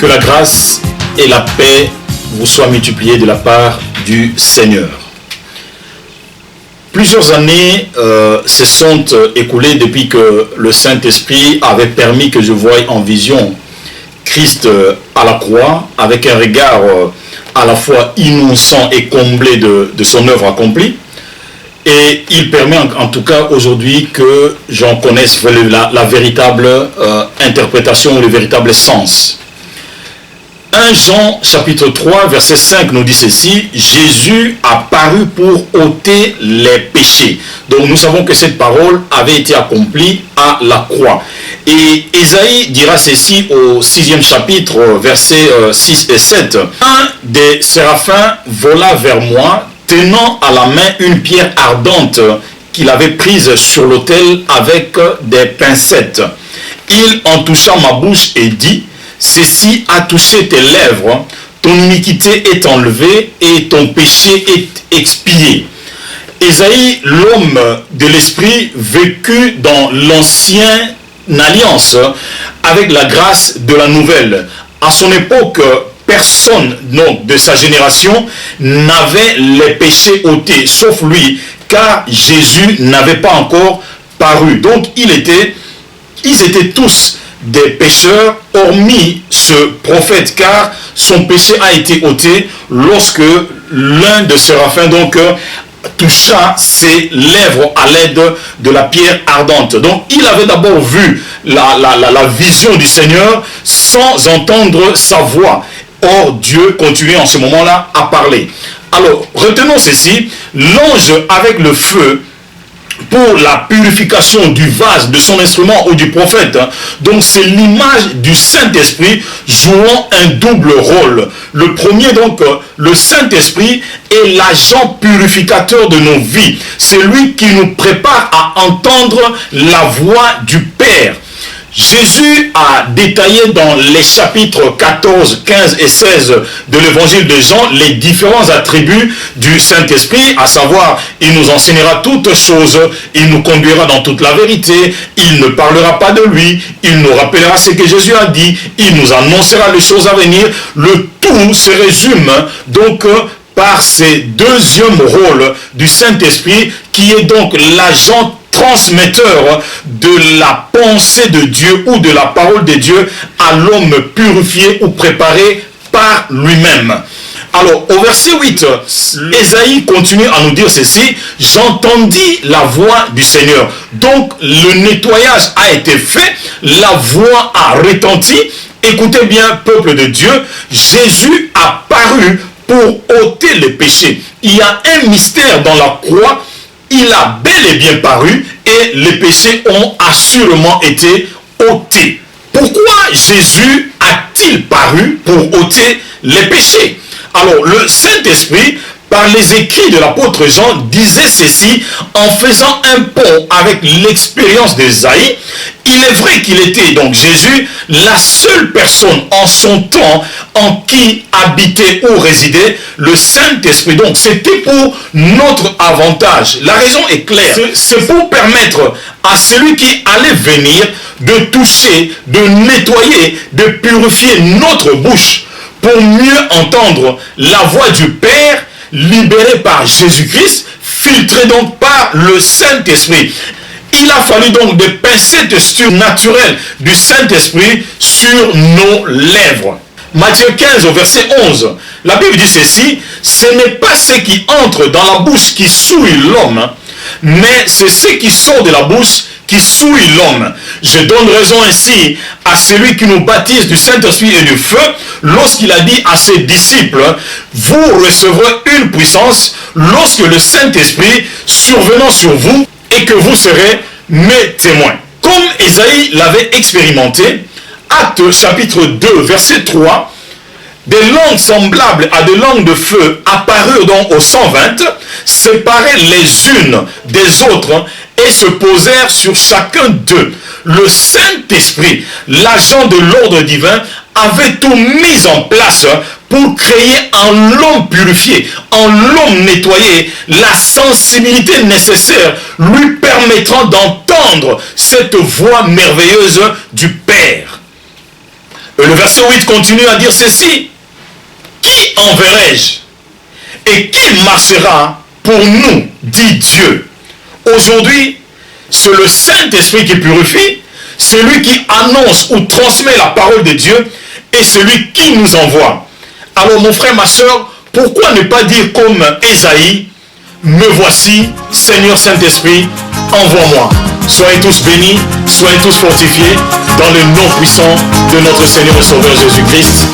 Que la grâce et la paix vous soient multipliées de la part du Seigneur. Plusieurs années se sont écoulées depuis que le Saint-Esprit avait permis que je voie en vision Christ à la croix avec un regard à la fois innocent et comblé de son œuvre accomplie. Et il permet en tout cas aujourd'hui que j'en connaisse la véritable interprétation ou le véritable sens. 1 Jean chapitre 3 verset 5 nous dit ceci: Jésus a paru pour ôter les péchés. Donc nous savons que cette parole avait été accomplie à la croix. Et Ésaïe dira ceci au 6e chapitre versets 6 et 7. Un des séraphins vola vers moi, tenant à la main une pierre ardente qu'il avait prise sur l'autel avec des pincettes. Il en toucha ma bouche et dit: ceci a touché tes lèvres, ton iniquité est enlevée et ton péché est expié. Ésaïe, l'homme de l'esprit, vécut dans l'ancienne alliance avec la grâce de la nouvelle. À son époque, personne donc, de sa génération n'avait les péchés ôtés, sauf lui, car Jésus n'avait pas encore paru. Donc ils étaient tous des pécheurs, hormis ce prophète, car son péché a été ôté lorsque l'un de séraphins donc toucha ses lèvres à l'aide de la pierre ardente. Donc il avait d'abord vu la vision du Seigneur sans entendre sa voix. Or Dieu continuait en ce moment-là à parler. Alors retenons ceci: l'ange avec le feu pour la purification du vase, de son instrument ou du prophète. Donc c'est l'image du Saint-Esprit jouant un double rôle. Le premier donc, le Saint-Esprit est l'agent purificateur de nos vies. C'est lui qui nous prépare à entendre la voix du Père. Jésus a détaillé dans les chapitres 14, 15 et 16 de l'évangile de Jean les différents attributs du Saint-Esprit, à savoir, il nous enseignera toutes choses, il nous conduira dans toute la vérité, il ne parlera pas de lui, il nous rappellera ce que Jésus a dit, il nous annoncera les choses à venir. Le tout se résume donc par ce deuxième rôle du Saint-Esprit qui est donc l'agent transmetteur de la pensée de Dieu ou de la parole de Dieu à l'homme purifié ou préparé par lui-même. Alors au verset 8, Ésaïe continue à nous dire ceci: j'entendis la voix du Seigneur. Donc le nettoyage a été fait, la voix a retenti. Écoutez bien, peuple de Dieu, Jésus a paru pour ôter les péchés. Il y a un mystère dans la croix. Il a bel et bien paru et les péchés ont assurément été ôtés. Pourquoi Jésus a-t-il paru pour ôter les péchés? Alors le Saint-Esprit, par les écrits de l'apôtre Jean, disait ceci en faisant un pont avec l'expérience d'Ésaïe. Il est vrai qu'il était donc Jésus la seule personne en son temps en qui habitait ou résidait le Saint-Esprit. Donc c'était pour notre avantage. La raison est claire. C'est pour permettre à celui qui allait venir de toucher, de nettoyer, de purifier notre bouche pour mieux entendre la voix du Père libérée par Jésus-Christ, filtrée donc par le Saint-Esprit. Il a fallu donc des pincettes surnaturelles du Saint-Esprit sur nos lèvres. Matthieu 15 au verset 11, la Bible dit ceci: ce n'est pas ce qui entre dans la bouche qui souille l'homme, mais c'est ce qui sort de la bouche qui souille l'homme. Je donne raison ainsi à celui qui nous baptise du Saint-Esprit et du feu, lorsqu'il a dit à ses disciples: vous recevrez une puissance lorsque le Saint-Esprit survenant sur vous, et que vous serez mes témoins. Comme Ésaïe l'avait expérimenté, Actes chapitre 2 verset 3, des langues semblables à des langues de feu apparurent donc aux 120, séparées les unes des autres, et se posèrent sur chacun d'eux. Le Saint-Esprit, l'agent de l'ordre divin, avait tout mis en place pour créer en l'homme purifié, en l'homme nettoyé, la sensibilité nécessaire lui permettant d'entendre cette voix merveilleuse du Père. Et le verset 8 continue à dire ceci. Qui enverrai-je? Et qui marchera pour nous, dit Dieu. Aujourd'hui, c'est le Saint-Esprit qui purifie, celui qui annonce ou transmet la parole de Dieu et celui qui nous envoie. Alors mon frère, ma soeur, pourquoi ne pas dire comme Ésaïe, me voici, Seigneur Saint-Esprit, envoie-moi. Soyez tous bénis, soyez tous fortifiés dans le nom puissant de notre Seigneur et Sauveur Jésus-Christ.